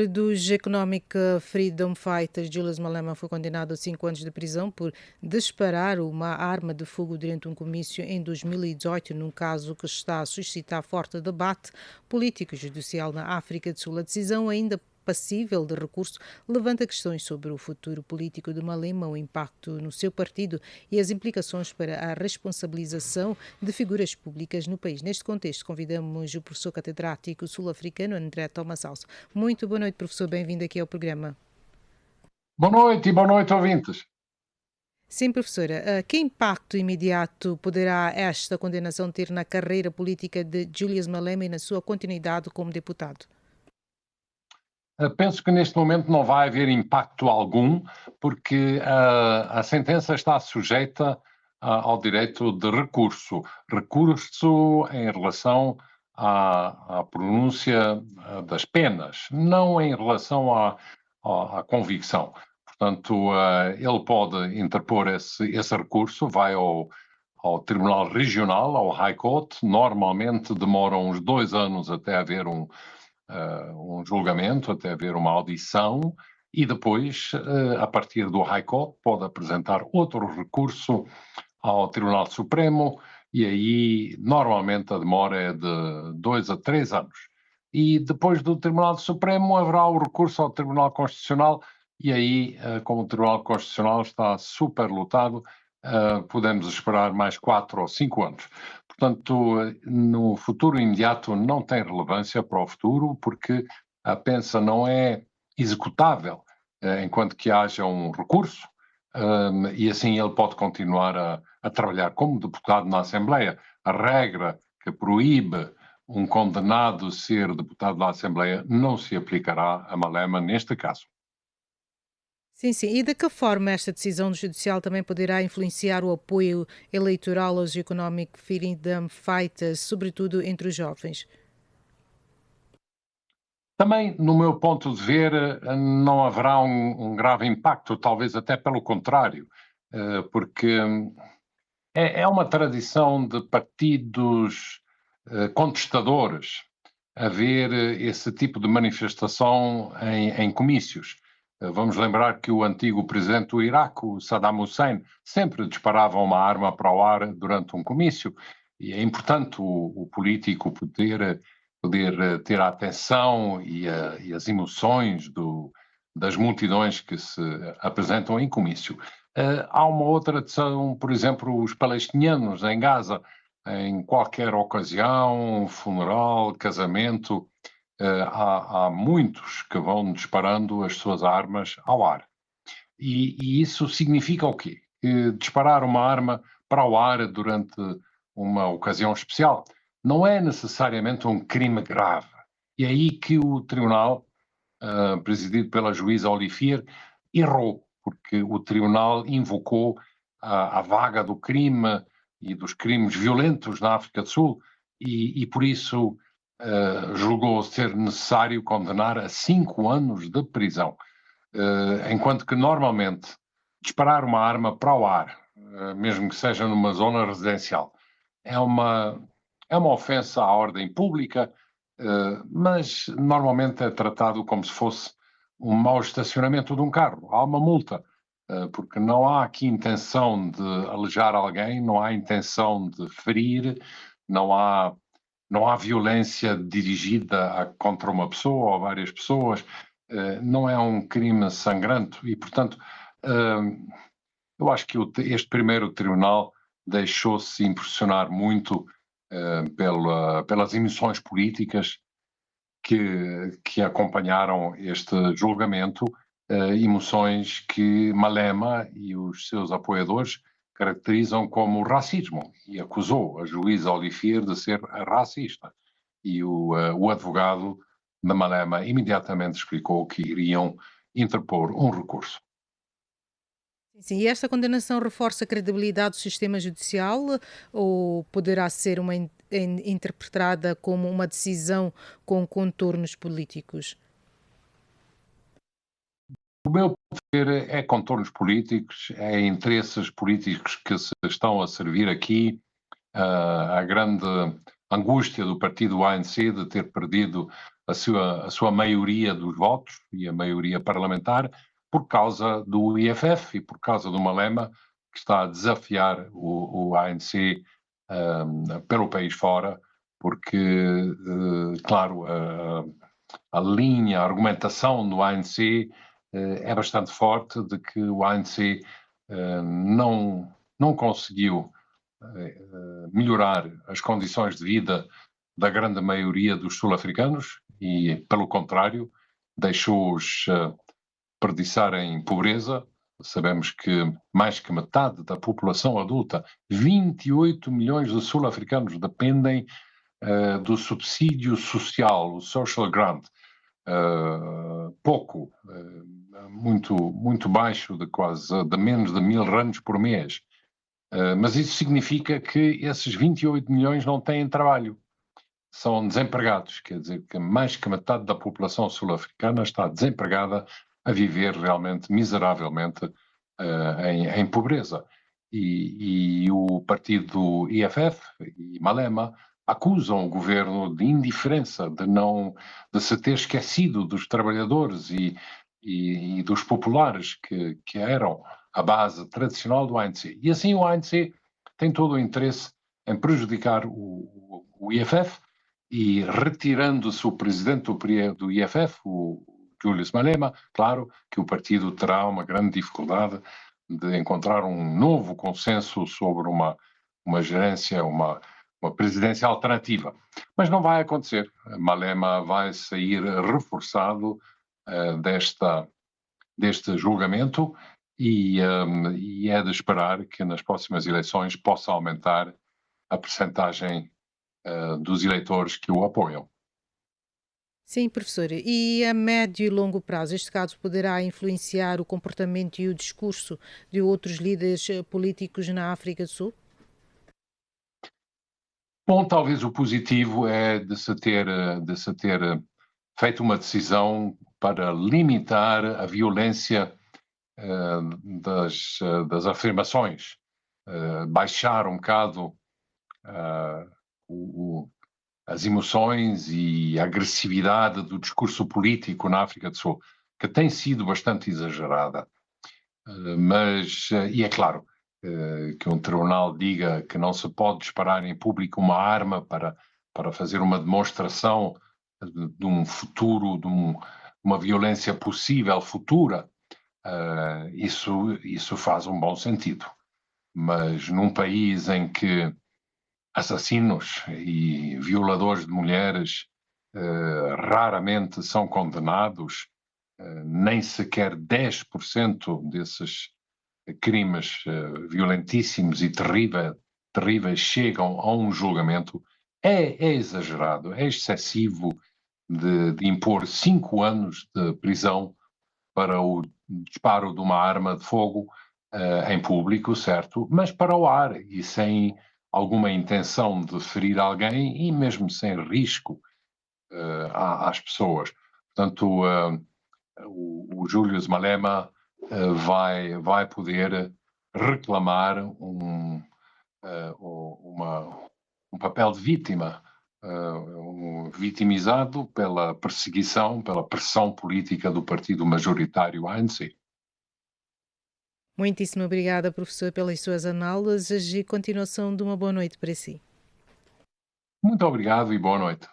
Dos Economic Freedom Fighters, Julius Malema foi condenado a 5 anos de prisão por disparar uma arma de fogo durante um comício em 2018, num caso que está a suscitar forte debate político e judicial na África do Sul. A decisão ainda passível de recurso levanta questões sobre o futuro político de Malema, o impacto no seu partido e as implicações para a responsabilização de figuras públicas no país. Neste contexto, convidamos o professor catedrático sul-africano André Thomas Alves. Muito boa noite, professor. Bem-vindo aqui ao programa. Boa noite, ouvintes. Sim, professora. Que impacto imediato poderá esta condenação ter na carreira política de Julius Malema e na sua continuidade como deputado? Penso que neste momento não vai haver impacto algum, porque a sentença está sujeita ao direito de recurso. Recurso em relação à pronúncia das penas, não em relação à convicção. Portanto, ele pode interpor esse recurso, vai ao Tribunal Regional, ao High Court. Normalmente demoram uns 2 anos até haver um julgamento, até haver uma audição, e depois, a partir do High Court, pode apresentar outro recurso ao Tribunal Supremo, e aí normalmente a demora é de 2 a 3 anos. E depois do Tribunal Supremo haverá o recurso ao Tribunal Constitucional, e aí, como o Tribunal Constitucional está superlotado, podemos esperar mais 4 ou 5 anos. Portanto, no futuro imediato não tem relevância para o futuro, porque a pensa não é executável enquanto que haja um recurso, e assim ele pode continuar a trabalhar como deputado na Assembleia. A regra que proíbe um condenado ser deputado da Assembleia não se aplicará a Malema neste caso. Sim, sim. E de que forma esta decisão do Judicial também poderá influenciar o apoio eleitoral aos Economic Freedom Fighters, sobretudo entre os jovens? Também, no meu ponto de ver, não haverá um grave impacto, talvez até pelo contrário, porque é uma tradição de partidos contestadores haver esse tipo de manifestação em comícios. Vamos lembrar que o antigo presidente do Iraque, o Saddam Hussein, sempre disparava uma arma para o ar durante um comício, e é importante o político poder ter a atenção e as emoções das multidões que se apresentam em comício. Há uma outra tradição, por exemplo, os palestinianos em Gaza, em qualquer ocasião, funeral, casamento, há muitos que vão disparando as suas armas ao ar. E isso significa o quê? Que disparar uma arma para o ar durante uma ocasião especial não é necessariamente um crime grave. E é aí que o tribunal, presidido pela juíza Olivier, errou, porque o tribunal invocou a vaga do crime e dos crimes violentos na África do Sul e por isso julgou ser necessário condenar a 5 anos de prisão. Enquanto que normalmente disparar uma arma para o ar, mesmo que seja numa zona residencial, é uma ofensa à ordem pública, mas normalmente é tratado como se fosse um mau estacionamento de um carro. Há uma multa, porque não há aqui intenção de alejar alguém, não há intenção de ferir, não há violência dirigida contra uma pessoa ou várias pessoas, não é um crime sangrento e, portanto, eu acho que este primeiro tribunal deixou-se impressionar muito pelas emoções políticas que acompanharam este julgamento, emoções que Malema e os seus apoiadores caracterizam como racismo, e acusou a juíza Olivier de ser racista. E o advogado da Malema imediatamente explicou que iriam interpor um recurso. Sim, e esta condenação reforça a credibilidade do sistema judicial ou poderá ser interpretada como uma decisão com contornos políticos? O meu ponto de ver é contornos políticos, é interesses políticos que se estão a servir aqui, a grande angústia do partido ANC de ter perdido a sua maioria dos votos e a maioria parlamentar por causa do IFF e por causa do Malema, que está a desafiar o ANC pelo país fora, porque, claro, a linha, a argumentação do ANC é bastante forte de que o ANC não conseguiu melhorar as condições de vida da grande maioria dos sul-africanos e, pelo contrário, deixou-os perdiçar em pobreza. Sabemos que mais que metade da população adulta, 28 milhões de sul-africanos, dependem do subsídio social, o social grant, pouco, muito baixo, de menos de 1.000 rands por mês. Mas isso significa que esses 28 milhões não têm trabalho, são desempregados, quer dizer que mais que metade da população sul-africana está desempregada, a viver realmente miseravelmente em pobreza. E o partido IFF e Malema acusam o governo de indiferença, de se ter esquecido dos trabalhadores e dos populares que eram a base tradicional do ANC. E assim o ANC tem todo o interesse em prejudicar o IFF e, retirando-se o presidente do IFF, o Julius Malema, claro que o partido terá uma grande dificuldade de encontrar um novo consenso sobre uma gerência, uma presidência alternativa. Mas não vai acontecer. Malema vai sair reforçado deste julgamento e é de esperar que nas próximas eleições possa aumentar a percentagem dos eleitores que o apoiam. Sim, professor. E a médio e longo prazo, este caso poderá influenciar o comportamento e o discurso de outros líderes políticos na África do Sul? Bom, talvez o positivo é de se ter feito uma decisão para limitar a violência das afirmações, baixar um bocado as emoções e a agressividade do discurso político na África do Sul, que tem sido bastante exagerada. E é claro, que um tribunal diga que não se pode disparar em público uma arma para fazer uma demonstração de um futuro, uma violência possível futura, isso faz um bom sentido. Mas num país em que assassinos e violadores de mulheres raramente são condenados, nem sequer 10% desses crimes violentíssimos e terríveis chegam a um julgamento, é exagerado, é excessivo de impor 5 anos de prisão para o disparo de uma arma de fogo em público, certo? Mas para o ar e sem alguma intenção de ferir alguém e mesmo sem risco às pessoas. Portanto, o Julius Malema vai poder reclamar um papel de vítima, vitimizado pela perseguição, pela pressão política do partido majoritário ANC. Muitíssimo obrigada, professor, pelas suas análises e continuação de uma boa noite para si. Muito obrigado e boa noite.